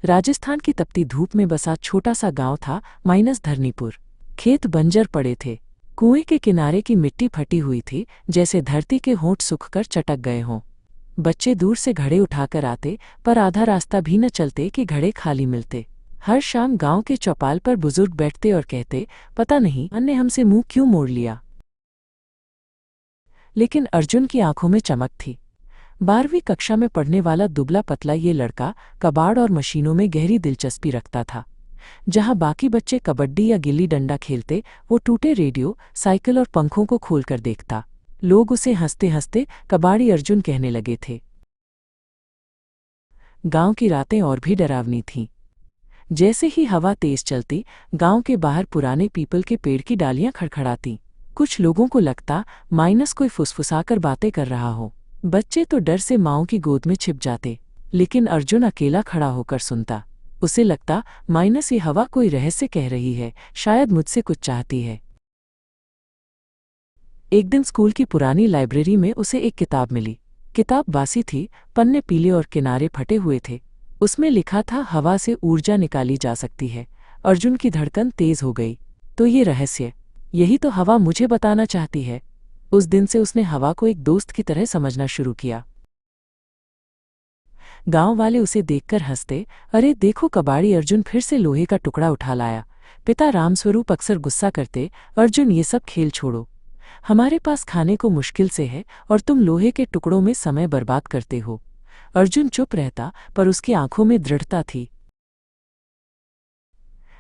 राजस्थान की तपती धूप में बसा छोटा सा गांव था माइनस धरनीपुर। खेत बंजर पड़े थे। कुएं के किनारे की मिट्टी फटी हुई थी, जैसे धरती के होंठ सूखकर चटक गए हों। बच्चे दूर से घड़े उठाकर आते, पर आधा रास्ता भी न चलते कि घड़े खाली मिलते। हर शाम गांव के चौपाल पर बुजुर्ग बैठते और कहते, पता नहीं अन्य हमसे मुंह क्यों मोड़ लिया। लेकिन अर्जुन की आंखों में चमक थी। 12वीं कक्षा में पढ़ने वाला दुबला पतला ये लड़का कबाड़ और मशीनों में गहरी दिलचस्पी रखता था। जहां बाकी बच्चे कबड्डी या गिल्ली डंडा खेलते, वो टूटे रेडियो, साइकिल और पंखों को खोलकर देखता। लोग उसे हंसते हंसते कबाड़ी अर्जुन कहने लगे थे। गांव की रातें और भी डरावनी थीं। जैसे ही हवा तेज चलती, गांव के बाहर पुराने पीपल के पेड़ की डालियां खड़खड़ाती। कुछ लोगों को लगता माइनस कोई फुसफुसाकर बातें कर रहा हो। बच्चे तो डर से माओं की गोद में छिप जाते, लेकिन अर्जुन अकेला खड़ा होकर सुनता। उसे लगता माइनस ये हवा कोई रहस्य कह रही है, शायद मुझसे कुछ चाहती है। एक दिन स्कूल की पुरानी लाइब्रेरी में उसे एक किताब मिली। किताब बासी थी, पन्ने पीले और किनारे फटे हुए थे। उसमें लिखा था हवा से ऊर्जा निकाली जा सकती है। अर्जुन की धड़कन तेज हो गई। तो ये रहस्य, यही तो हवा मुझे बताना चाहती है। उस दिन से उसने हवा को एक दोस्त की तरह समझना शुरू किया। गांव वाले उसे देखकर हंसते, अरे देखो कबाड़ी अर्जुन फिर से लोहे का टुकड़ा उठा लाया। पिता रामस्वरूप अक्सर गुस्सा करते, अर्जुन ये सब खेल छोड़ो, हमारे पास खाने को मुश्किल से है और तुम लोहे के टुकड़ों में समय बर्बाद करते हो। अर्जुन चुप रहता, पर उसकी आंखों में दृढ़ता थी।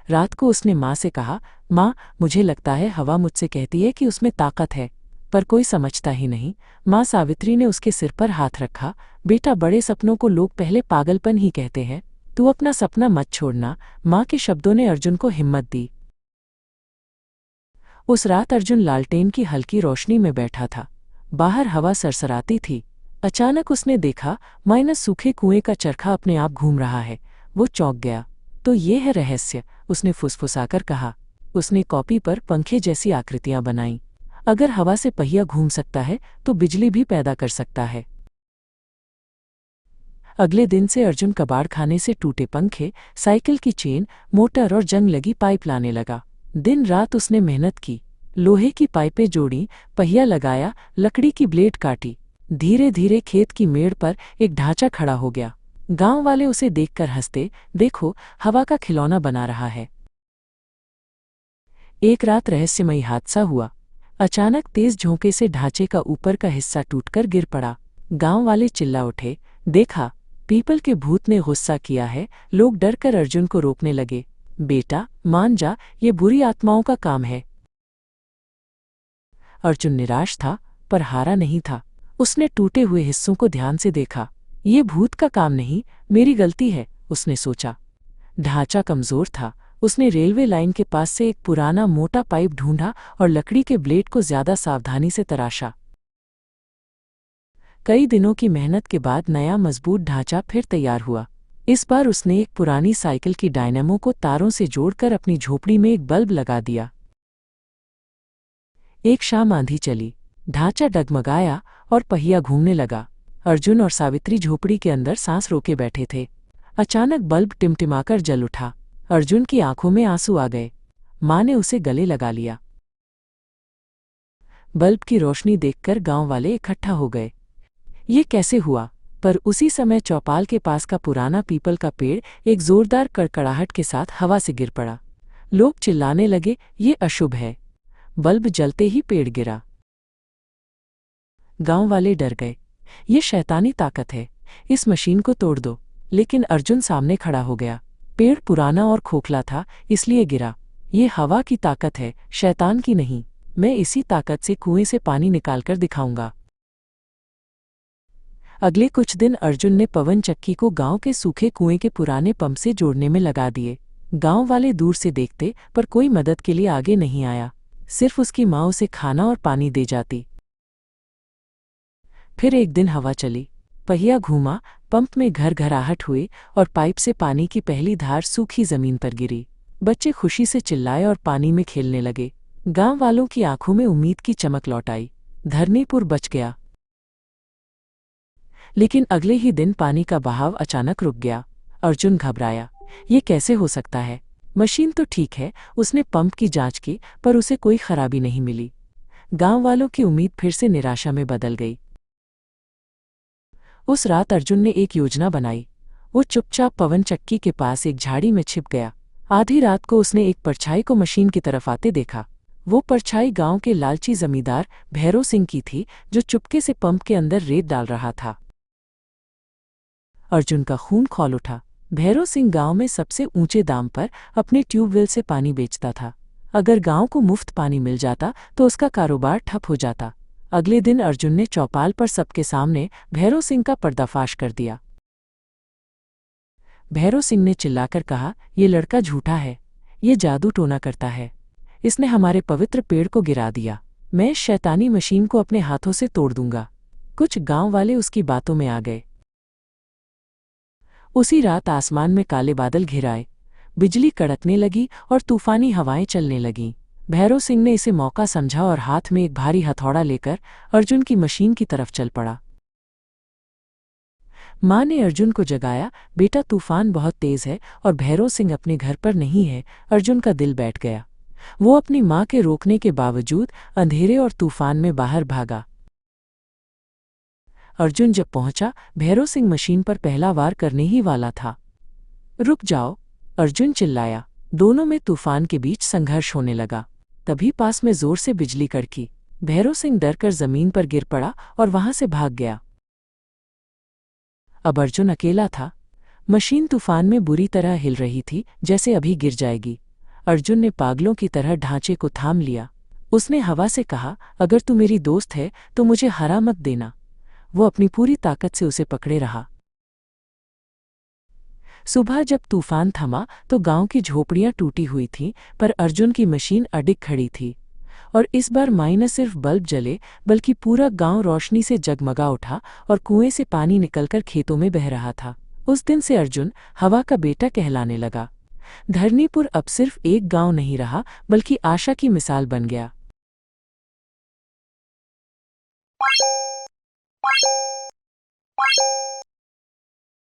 रात को उसने माँ से कहा, माँ मुझे लगता है हवा मुझसे कहती है कि उसमें ताकत है, पर कोई समझता ही नहीं। माँ सावित्री ने उसके सिर पर हाथ रखा, बेटा बड़े सपनों को लोग पहले पागलपन ही कहते हैं, तू अपना सपना मत छोड़ना। माँ के शब्दों ने अर्जुन को हिम्मत दी। उस रात अर्जुन लालटेन की हल्की रोशनी में बैठा था। बाहर हवा सरसराती थी। अचानक उसने देखा माइनस सूखे कुएं का चरखा अपने आप घूम रहा है। वो चौंक गया। तो ये है रहस्य, उसने फुसफुसाकर कहा। उसने कॉपी पर पंखे जैसी आकृतियां बनाईं। अगर हवा से पहिया घूम सकता है तो बिजली भी पैदा कर सकता है। अगले दिन से अर्जुन कबाड़ खाने से टूटे पंखे, साइकिल की चेन, मोटर और जंग लगी पाइप लाने लगा। दिन रात उसने मेहनत की, लोहे की पाइपें जोड़ी, पहिया लगाया, लकड़ी की ब्लेड काटी। धीरे धीरे खेत की मेड़ पर एक ढांचा खड़ा हो गया। गांव वाले उसे देखकर हंसते, देखो हवा का खिलौना बना रहा है। एक रात रहस्यमयी हादसा हुआ। अचानक तेज झोंके से ढांचे का ऊपर का हिस्सा टूटकर गिर पड़ा। गांव वाले चिल्ला उठे, देखा पीपल के भूत ने गुस्सा किया है। लोग डरकर अर्जुन को रोकने लगे। बेटा मान जा, ये बुरी आत्माओं का काम है। अर्जुन निराश था, पर हारा नहीं था। उसने टूटे हुए हिस्सों को ध्यान से देखा। ये भूत का काम नहीं, मेरी गलती है, उसने सोचा। ढांचा कमजोर था। उसने रेलवे लाइन के पास से एक पुराना मोटा पाइप ढूंढा और लकड़ी के ब्लेड को ज्यादा सावधानी से तराशा। कई दिनों की मेहनत के बाद नया मजबूत ढांचा फिर तैयार हुआ। इस बार उसने एक पुरानी साइकिल की डायनेमो को तारों से जोड़कर अपनी झोपड़ी में एक बल्ब लगा दिया। एक शाम आंधी चली, ढांचा डगमगाया और पहिया घूमने लगा। अर्जुन और सावित्री झोपड़ी के अंदर सांस रोके बैठे थे। अचानक बल्ब टिमटिमाकर जल उठा। अर्जुन की आंखों में आंसू आ गए। माँ ने उसे गले लगा लिया। बल्ब की रोशनी देखकर गांव वाले इकट्ठा हो गए। ये कैसे हुआ? पर उसी समय चौपाल के पास का पुराना पीपल का पेड़ एक जोरदार कड़कड़ाहट के साथ हवा से गिर पड़ा। लोग चिल्लाने लगे, ये अशुभ है। बल्ब जलते ही पेड़ गिरा। गांव वाले डर गए। ये शैतानी ताकत है, इस मशीन को तोड़ दो। लेकिन अर्जुन सामने खड़ा हो गया। पेड़ पुराना और खोखला था, इसलिए गिरा। ये हवा की ताकत है, शैतान की नहीं। मैं इसी ताकत से कुएं से पानी निकालकर दिखाऊंगा। अगले कुछ दिन अर्जुन ने पवन चक्की को गांव के सूखे कुएं के पुराने पंप से जोड़ने में लगा दिए। गांव वाले दूर से देखते, पर कोई मदद के लिए आगे नहीं आया। सिर्फ उसकी माँ उसे खाना और पानी दे जाती। फिर एक दिन हवा चली, पहिया घूमा, पंप में घरघराहट हुई और पाइप से पानी की पहली धार सूखी जमीन पर गिरी। बच्चे खुशी से चिल्लाए और पानी में खेलने लगे। गांव वालों की आंखों में उम्मीद की चमक लौट आई। धरनीपुर बच गया। लेकिन अगले ही दिन पानी का बहाव अचानक रुक गया। अर्जुन घबराया। ये कैसे हो सकता है? मशीन तो ठीक है। उसने पंप की जांच की पर उसे कोई खराबी नहीं मिली। गांव वालों की उम्मीद फिर से निराशा में बदल गई। उस रात अर्जुन ने एक योजना बनाई। वो चुपचाप पवन चक्की के पास एक झाड़ी में छिप गया। आधी रात को उसने एक परछाई को मशीन की तरफ आते देखा। वो परछाई गांव के लालची जमींदार भैरव सिंह की थी, जो चुपके से पंप के अंदर रेत डाल रहा था। अर्जुन का खून खौल उठा। भैरव सिंह गांव में सबसे ऊंचे दाम पर अपने ट्यूबवेल से पानी बेचता था। अगर गांव को मुफ्त पानी मिल जाता तो उसका कारोबार ठप हो जाता। अगले दिन अर्जुन ने चौपाल पर सबके सामने भैरव सिंह का पर्दाफाश कर दिया। भैरव सिंह ने चिल्लाकर कहा, ये लड़का झूठा है। ये जादू टोना करता है। इसने हमारे पवित्र पेड़ को गिरा दिया। मैं इस शैतानी मशीन को अपने हाथों से तोड़ दूंगा। कुछ गांव वाले उसकी बातों में आ गए। उसी रात आसमान में काले बादल घिर आए। बिजली कड़कने लगी और तूफानी हवाएं चलने लगीं। भैरव सिंह ने इसे मौका समझा और हाथ में एक भारी हथौड़ा लेकर अर्जुन की मशीन की तरफ चल पड़ा। माँ ने अर्जुन को जगाया, बेटा तूफान बहुत तेज है और भैरव सिंह अपने घर पर नहीं है। अर्जुन का दिल बैठ गया। वो अपनी माँ के रोकने के बावजूद अंधेरे और तूफान में बाहर भागा। अर्जुन जब पहुंचा, भैरव सिंह मशीन पर पहला वार करने ही वाला था। रुक जाओ, अर्जुन चिल्लाया। दोनों में तूफान के बीच संघर्ष होने लगा। तभी पास में जोर से बिजली कड़की। भैरव सिंह डरकर जमीन पर गिर पड़ा और वहां से भाग गया। अब अर्जुन अकेला था। मशीन तूफान में बुरी तरह हिल रही थी, जैसे अभी गिर जाएगी। अर्जुन ने पागलों की तरह ढांचे को थाम लिया। उसने हवा से कहा, अगर तू मेरी दोस्त है तो मुझे हरा मत देना। वो अपनी पूरी ताकत से उसे पकड़े रहा। सुबह जब तूफान थमा तो गांव की झोपड़ियां टूटी हुई थीं, पर अर्जुन की मशीन अडिग खड़ी थी। और इस बार माई न सिर्फ बल्ब जले, बल्कि पूरा गांव रोशनी से जगमगा उठा और कुएं से पानी निकलकर खेतों में बह रहा था। उस दिन से अर्जुन हवा का बेटा कहलाने लगा। धरनीपुर अब सिर्फ एक गांव नहीं रहा, बल्कि आशा की मिसाल बन गया।